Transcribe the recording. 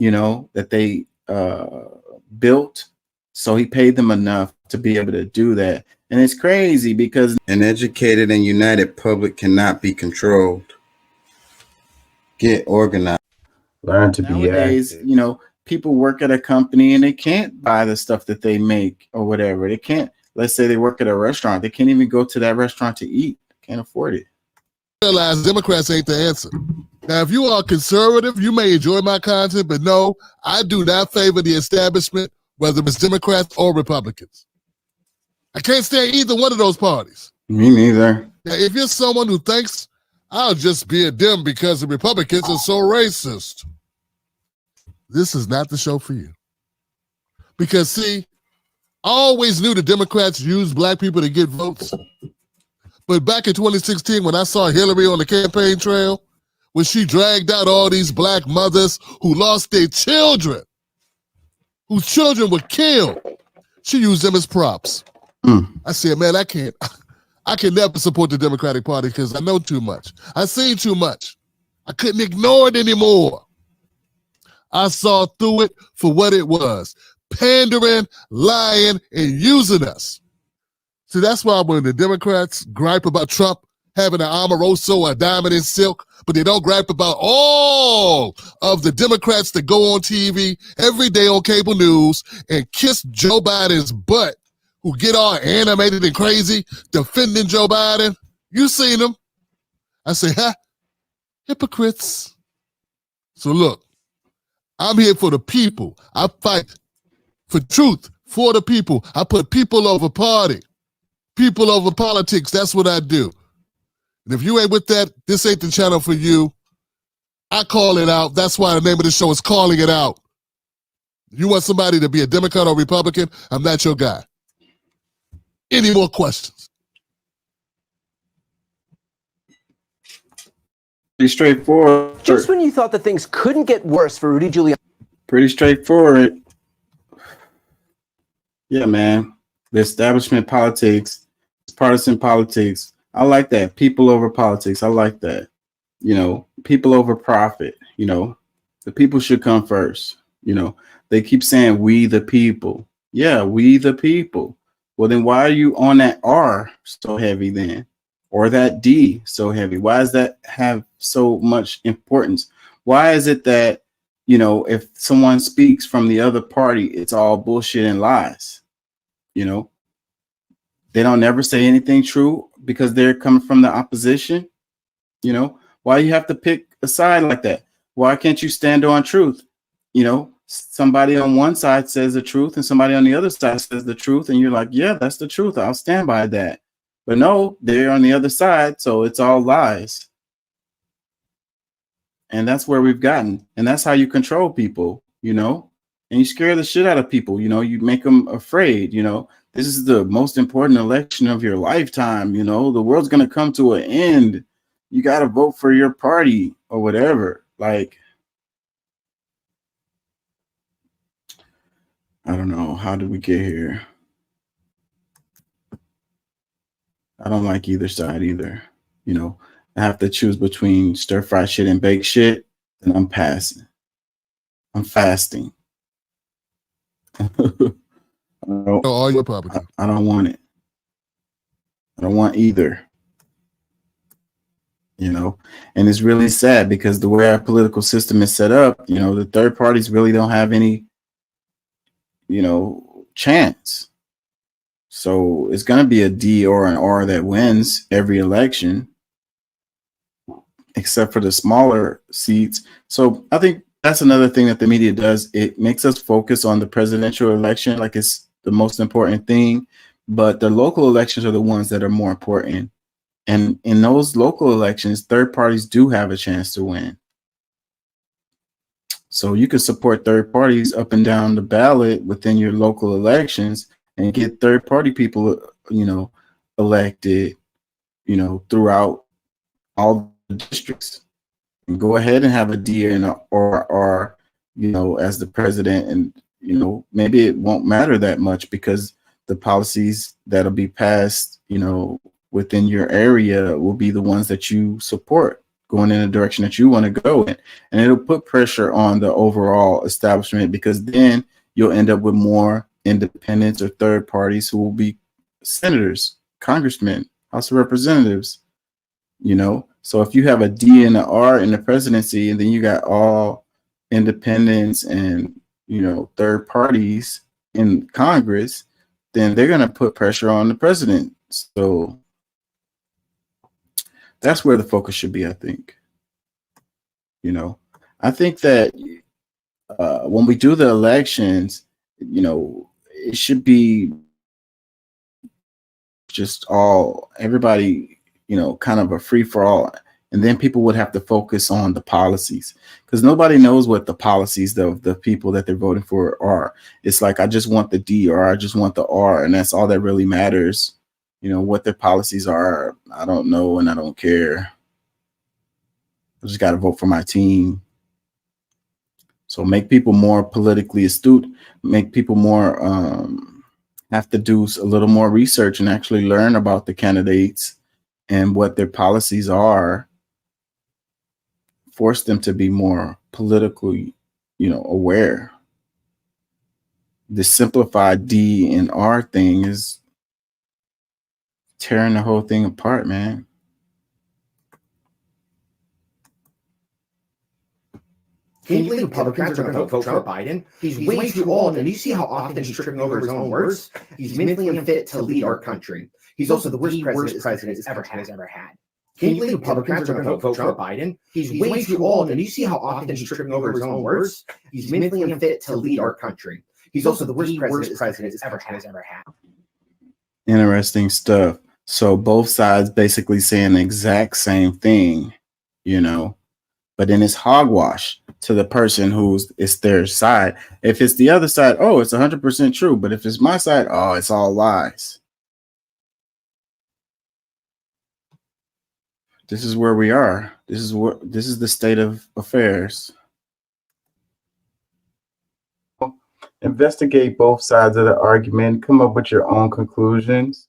that they built. So he paid them enough to be able to do that. And it's crazy because an educated and united public cannot be controlled. Get organized. Learn to be nowadays, active. people work at a company and they can't buy the stuff that they make or whatever. They can't, let's say they work at a restaurant. They can't even go to that restaurant to eat. Can't afford it. Realize Democrats ain't the answer. Now, if you are conservative, you may enjoy my content, but no, I do not favor the establishment, whether it's Democrats or Republicans. I can't stand either one of those parties. Me neither. Now, if you're someone who thinks I'll just be a Dem because the Republicans are so racist, this is not the show for you. Because, see, I always knew the Democrats used black people to get votes. But back in 2016, when I saw Hillary on the campaign trail, when she dragged out all these black mothers who lost their children, whose children were killed, she used them as props. I said, man, I can never support the Democratic Party because I know too much. I've seen too much. I couldn't ignore it anymore. I saw through it for what it was. Pandering, lying, and using us. So that's why when the Democrats gripe about Trump having an Omarosa or a diamond in silk, but they don't gripe about all of the Democrats that go on TV every day on cable news and kiss Joe Biden's butt, who get all animated and crazy defending Joe Biden. You seen them. I say, hypocrites. So look, I'm here for the people. I fight for truth for the people. I put people over party. People over politics, that's what I do. And if you ain't with that, this ain't the channel for you. I call it out. That's why the name of the show is Calling It Out. You want somebody to be a Democrat or Republican? I'm not your guy. Any more questions? Pretty straightforward. Just when you thought that things couldn't get worse for Rudy Giuliani. Pretty straightforward. Yeah, man. The establishment politics, partisan politics. I like that. People over politics. I like that. People over profit. The people should come first. They keep saying we the people. Yeah, we the people. Well, then why are you on that R so heavy then? Or that D so heavy? Why does that have so much importance? Why is it that, if someone speaks from the other party, it's all bullshit and lies? They don't never say anything true because they're coming from the opposition. Why you have to pick a side like that? Why can't you stand on truth? Somebody on one side says the truth and somebody on the other side says the truth. And you're like, yeah, that's the truth. I'll stand by that. But no, they're on the other side. So it's all lies. And that's where we've gotten. And that's how you control people, and you scare the shit out of people. You make them afraid. This is the most important election of your lifetime. The world's going to come to an end. You got to vote for your party or whatever. Like, I don't know. How did we get here? I don't like either side either. I have to choose between stir fry shit and bake shit, and I'm passing. I'm fasting. All your Republicans. I don't want it. I don't want either. And it's really sad because the way our political system is set up, the third parties really don't have any, chance. So it's going to be a D or an R that wins every election, except for the smaller seats. So I think that's another thing that the media does. It makes us focus on the presidential election like it's the most important thing, but the local elections are the ones that are more important. And in those local elections, third parties do have a chance to win. So you can support third parties up and down the ballot within your local elections and get third party people, elected, throughout all the districts. And go ahead and have a D or as the president, and maybe it won't matter that much because the policies that'll be passed within your area will be the ones that you support going in the direction that you want to go in. And it'll put pressure on the overall establishment, because then you'll end up with more independents or third parties who will be senators, congressmen, House of Representatives, you know. So if you have a D and an R in the presidency, and then you got all independents and, you know, third parties in Congress, then they're going to put pressure on the president. So that's where the focus should be, I think. You know, I think that when we do the elections, you know, it should be just everybody, you know, kind of a free for all. And then people would have to focus on the policies, because nobody knows what the policies of the people that they're voting for are. It's like, I just want the D, or I just want the R, and that's all that really matters. You know, what their policies are, I don't know, and I don't care. I just got to vote for my team. So make people more politically astute, make people more, have to do a little more research and actually learn about the candidates and what their policies are. Force them to be more politically, you know, aware. The simplified D and R thing is tearing the whole thing apart, man. Can you believe Republicans are going to vote for Biden? He's way too old, and you see how often he's tripping over his own words. He's mentally unfit to lead our country. He's also the worst president this country has ever had. Can you believe Republicans are going to vote for Biden? He's way too old, and you see how often he's tripping over his own words. He's mentally unfit to lead our country. He's also the worst president this country has ever had. Interesting stuff. So both sides basically saying the exact same thing, you know, but then it's hogwash to the person it's their side. If it's the other side, oh, it's 100% true. But if it's my side, oh, it's all lies. This is where we are. This is the state of affairs. Investigate both sides of the argument, come up with your own conclusions.